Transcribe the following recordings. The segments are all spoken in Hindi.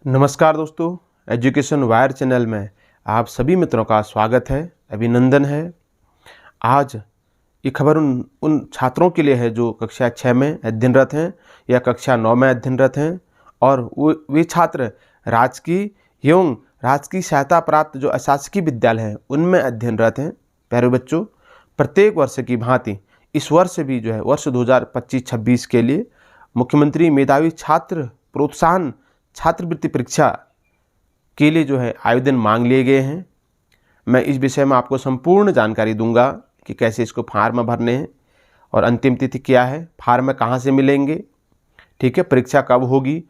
नमस्कार दोस्तों, एजुकेशन वायर चैनल में आप सभी मित्रों का स्वागत है, अभिनंदन है। आज ये खबर उन छात्रों के लिए है जो कक्षा 6 में अध्ययनरत हैं या कक्षा 9 में अध्ययनरत हैं और वे छात्र राजकीय एवं राजकीय सहायता प्राप्त जो अशासकीय विद्यालय हैं उनमें अध्ययनरत हैं। प्यारे बच्चों, प्रत्येक वर्ष की भांति इस वर्ष भी जो है वर्ष 2025-26 के लिए मुख्यमंत्री मेधावी छात्र प्रोत्साहन छात्रवृत्ति परीक्षा के लिए जो है आवेदन मांग लिए गए हैं। मैं इस विषय में आपको संपूर्ण जानकारी दूंगा कि कैसे इसको फार्म भरने हैं और अंतिम तिथि क्या है, फार्म कहाँ से मिलेंगे, ठीक है, परीक्षा कब होगी,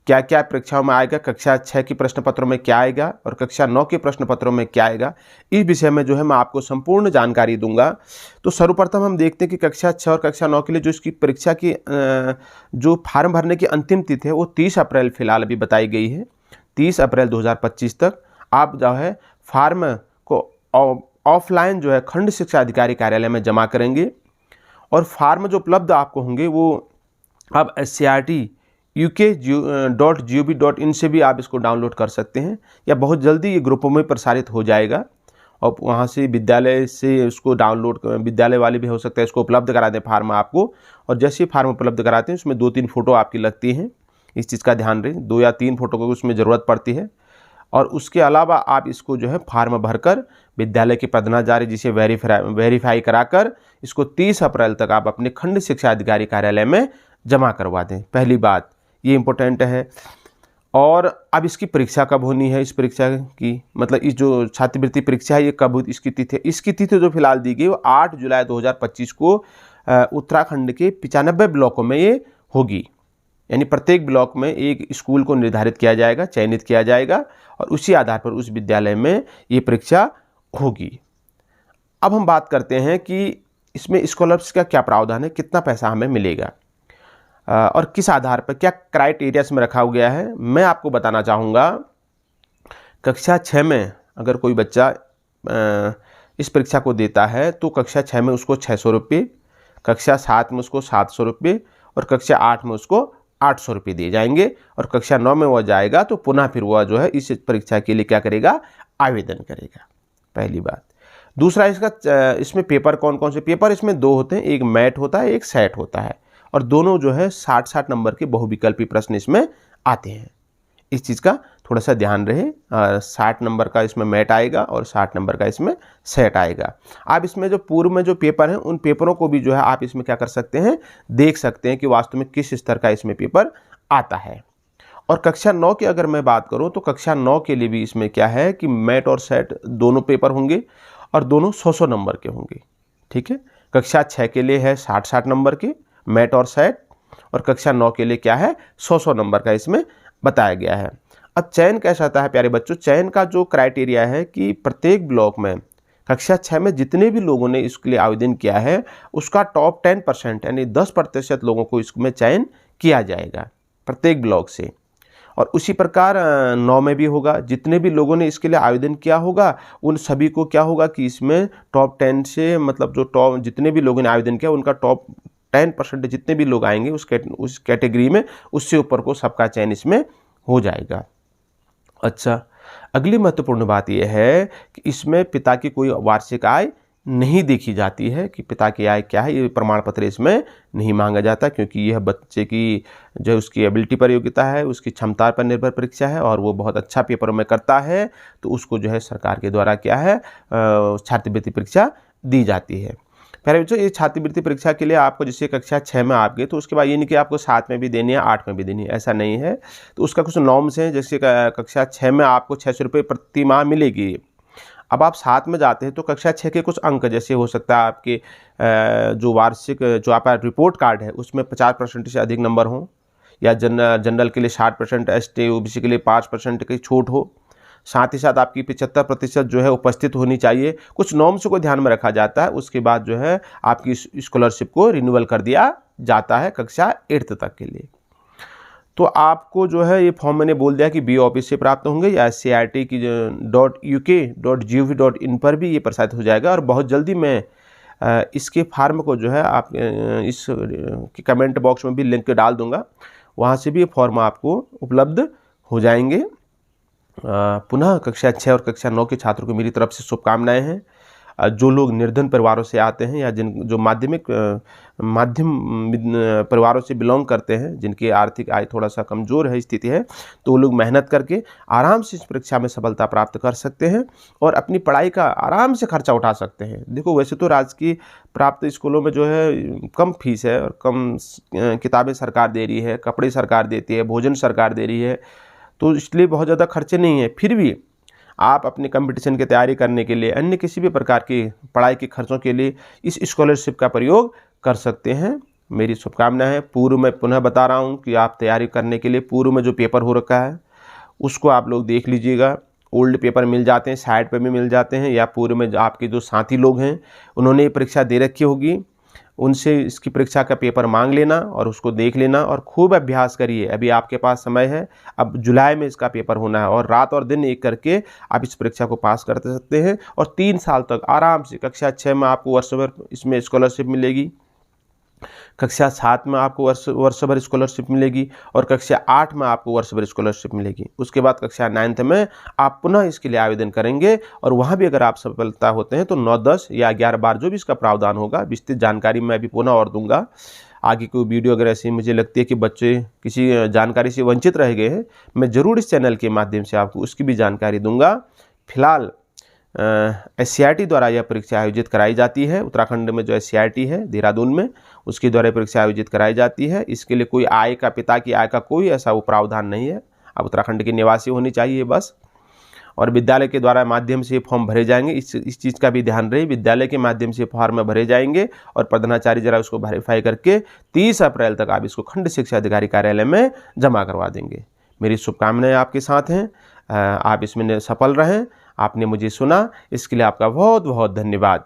क्या क्या परीक्षाओं में आएगा, कक्षा 6 के प्रश्न पत्रों में क्या आएगा और कक्षा 9 के प्रश्न पत्रों में क्या आएगा, इस विषय में जो है मैं आपको संपूर्ण जानकारी दूंगा। तो सर्वप्रथम हम देखते हैं कि कक्षा 6 और कक्षा 9 के लिए जो इसकी परीक्षा की जो फार्म भरने की अंतिम तिथि है वो 30 अप्रैल फिलहाल अभी बताई गई है। 30 अप्रैल 2025 तक आप जो है फार्म को ऑफलाइन जो है खंड शिक्षा अधिकारी कार्यालय में जमा करेंगे और फार्म जो उपलब्ध आपको होंगे वो आप scrt.uk.gov.in से भी आप इसको डाउनलोड कर सकते हैं या बहुत जल्दी ये ग्रुपों में प्रसारित हो जाएगा और वहाँ से विद्यालय से उसको डाउनलोड विद्यालय वाले भी हो सकता है इसको उपलब्ध करा दें फार्म आपको। और जैसे ही फार्म उपलब्ध कराते हैं उसमें 2-3 फ़ोटो आपकी लगती हैं, इस चीज़ का ध्यान रखें, 2 या 3 फ़ोटो को उसमें ज़रूरत पड़ती है। और उसके अलावा आप इसको जो है फार्म भरकर विद्यालय के प्रधानाचार्य जी से वेरीफाई कराकर इसको 30 अप्रैल तक आप अपने खंड शिक्षा अधिकारी कार्यालय में जमा करवा दें। पहली बात ये इम्पोर्टेंट है। और अब इसकी परीक्षा कब होनी है, इस परीक्षा की मतलब इस जो छात्रवृत्ति परीक्षा है ये कब इसकी तिथि है, इसकी तिथि जो फिलहाल दी गई वो 8 जुलाई 2025 को उत्तराखंड के 95 ब्लॉकों में ये होगी। यानी प्रत्येक ब्लॉक में एक स्कूल को निर्धारित किया जाएगा, चयनित किया जाएगा और उसी आधार पर उस विद्यालय में ये परीक्षा होगी। अब हम बात करते हैं कि इसमें स्कॉलरशिप का क्या प्रावधान है, कितना पैसा हमें मिलेगा और किस आधार पर क्या क्राइटेरिया में रखा गया है, मैं आपको बताना चाहूँगा। कक्षा 6 में अगर कोई बच्चा इस परीक्षा को देता है तो कक्षा 6 में उसको 600 रुपये, कक्षा 7 में उसको 700 रुपये और कक्षा 8 में उसको 800 रुपये दिए जाएंगे और कक्षा 9 में वह जाएगा तो पुनः फिर वह जो है इस परीक्षा के लिए क्या करेगा, आवेदन करेगा। पहली बात। दूसरा, इसमें पेपर कौन कौन से पेपर इसमें 2 होते हैं, एक मैट होता है, एक सेट होता है और दोनों जो है 60-60 नंबर के बहुविकल्पी प्रश्न इसमें आते हैं। इस चीज़ का थोड़ा सा ध्यान रहे। 60 नंबर का इसमें मैट आएगा और 60 नंबर का इसमें सेट आएगा। आप इसमें जो पूर्व में जो पेपर हैं उन पेपरों को भी जो है आप इसमें क्या कर सकते हैं, देख सकते हैं कि वास्तव में किस स्तर का इसमें पेपर आता है। और कक्षा 9 की अगर मैं बात करूँ तो कक्षा 9 के लिए भी इसमें क्या है कि मैट और सेट दोनों पेपर होंगे और दोनों 100-100 नंबर के होंगे, ठीक है। कक्षा 6 के लिए है 60-60 नंबर के मैट और सेट और कक्षा 9 के लिए क्या है 100-100 नंबर का इसमें बताया गया है। अब चयन कैसा आता है प्यारे बच्चों, चयन का जो क्राइटेरिया है कि प्रत्येक ब्लॉक में कक्षा 6 में जितने भी लोगों ने इसके लिए आवेदन किया है उसका टॉप 10% यानी 10% लोगों को इसमें चयन किया जाएगा प्रत्येक ब्लॉक से। और उसी प्रकार 9 में भी होगा, जितने भी लोगों ने इसके लिए आवेदन किया होगा उन सभी को क्या होगा कि इसमें टॉप 10 से मतलब जो टॉप जितने भी लोगों ने आवेदन किया उनका टॉप 10% जितने भी लोग आएंगे उस कैटेगरी में उससे ऊपर को सबका चयन इसमें हो जाएगा। अच्छा, अगली महत्वपूर्ण बात यह है कि इसमें पिता की कोई वार्षिक आय नहीं देखी जाती है कि पिता की आय क्या है, ये प्रमाण पत्र इसमें नहीं मांगा जाता क्योंकि यह बच्चे की जो उसकी एबिलिटी पर योग्यता है, उसकी क्षमता पर निर्भर परीक्षा है और वो बहुत अच्छा पेपर में करता है तो उसको जो है सरकार के द्वारा क्या है छात्रवृत्ति परीक्षा दी जाती है। प्यारे बच्चों, ये छात्रवृत्ति परीक्षा के लिए आपको जैसे कक्षा 6 में आप गए तो उसके बाद ये नहीं कि आपको 7 में भी देनी है 8 में भी देनी है, ऐसा नहीं है। तो उसका कुछ नॉर्म्स हैं, जैसे कक्षा 6 में आपको 600 रुपये प्रति माह मिलेगी। अब आप 7 में जाते हैं तो कक्षा 6 के कुछ अंक जैसे हो सकता है आपके जो वार्षिक जो आपका रिपोर्ट कार्ड है उसमें 50% से अधिक नंबर हों या जनरल के लिए 60%, ST OBC के लिए 5% की छूट हो, साथ ही साथ आपकी 75% जो है उपस्थित होनी चाहिए। कुछ नॉर्म्स को ध्यान में रखा जाता है, उसके बाद जो है आपकी स्कॉलरशिप को रिन्यूअल कर दिया जाता है कक्षा 8 तक के लिए। तो आपको जो है ये फॉर्म मैंने बोल दिया कि बी ऑफिस से प्राप्त होंगे या scrt की .uk.gov.in पर भी ये प्रसारित हो जाएगा और बहुत जल्दी मैं इसके फार्म को जो है आप इस कमेंट बॉक्स में भी लिंक डाल दूंगा, वहाँ से भी ये फॉर्म आपको उपलब्ध हो जाएंगे। पुनः कक्षा 6 और कक्षा 9 के छात्रों को मेरी तरफ से शुभकामनाएं हैं। जो लोग निर्धन परिवारों से आते हैं या जो माध्यम परिवारों से बिलोंग करते हैं, जिनकी आर्थिक आय थोड़ा सा कमज़ोर है, स्थिति है, तो वो लोग मेहनत करके आराम से इस परीक्षा में सफलता प्राप्त कर सकते हैं और अपनी पढ़ाई का आराम से खर्चा उठा सकते हैं। देखो, वैसे तो राजकीय प्राप्त स्कूलों में जो है कम फीस है और कम किताबें सरकार दे रही है, कपड़े सरकार देती है, भोजन सरकार दे रही है, तो इसलिए बहुत ज़्यादा खर्चे नहीं है। फिर भी आप अपने कंपटीशन की तैयारी करने के लिए, अन्य किसी भी प्रकार की पढ़ाई के खर्चों के लिए इस स्कॉलरशिप का प्रयोग कर सकते हैं। मेरी शुभकामना है। पूर्व में पुनः बता रहा हूँ कि आप तैयारी करने के लिए पूर्व में जो पेपर हो रखा है उसको आप लोग देख लीजिएगा। ओल्ड पेपर मिल जाते हैं, साइट पे भी मिल जाते हैं, या पूर्व में आपके जो साथी लोग हैं उन्होंने ये परीक्षा दे रखी होगी, उनसे इसकी परीक्षा का पेपर मांग लेना और उसको देख लेना और खूब अभ्यास करिए। अभी आपके पास समय है, अब जुलाई में इसका पेपर होना है और रात और दिन एक करके आप इस परीक्षा को पास कर सकते हैं और 3 साल तक आराम से कक्षा 6 में आपको वर्ष भर इसमें स्कॉलरशिप मिलेगी, कक्षा 7 में आपको वर्ष भर स्कॉलरशिप मिलेगी और कक्षा 8 में आपको वर्ष भर स्कॉलरशिप मिलेगी। उसके बाद कक्षा 9th में आप पुनः इसके लिए आवेदन करेंगे और वहाँ भी अगर आप सफलता होते हैं तो 9, 10 या 11 बार जो भी इसका प्रावधान होगा, विस्तृत जानकारी मैं अभी पुनः और दूंगा। आगे कोई वीडियो अगर ऐसी मुझे लगती है कि बच्चे किसी जानकारी से वंचित रह गए हैं, मैं ज़रूर इस चैनल के माध्यम से आपको उसकी भी जानकारी दूंगा। फिलहाल SCRT द्वारा यह परीक्षा आयोजित कराई जाती है। उत्तराखंड में जो SCRT है देहरादून में, उसके द्वारा परीक्षा आयोजित कराई जाती है। इसके लिए कोई आय का, पिता की आय का कोई ऐसा वो प्रावधान नहीं है। आप उत्तराखंड के निवासी होनी चाहिए बस। और विद्यालय के द्वारा माध्यम से फॉर्म भरे जाएंगे। इस चीज़ का भी ध्यान रहे, विद्यालय के माध्यम से फॉर्म भरे जाएंगे और प्रधानाचार्य जरा उसको वेरीफाई करके 30 अप्रैल तक आप इसको खंड शिक्षा अधिकारी कार्यालय में जमा करवा देंगे। मेरी शुभकामनाएं आपके साथ हैं। आप इसमें सफल रहें। आपने मुझे सुना, इसके लिए आपका बहुत बहुत धन्यवाद।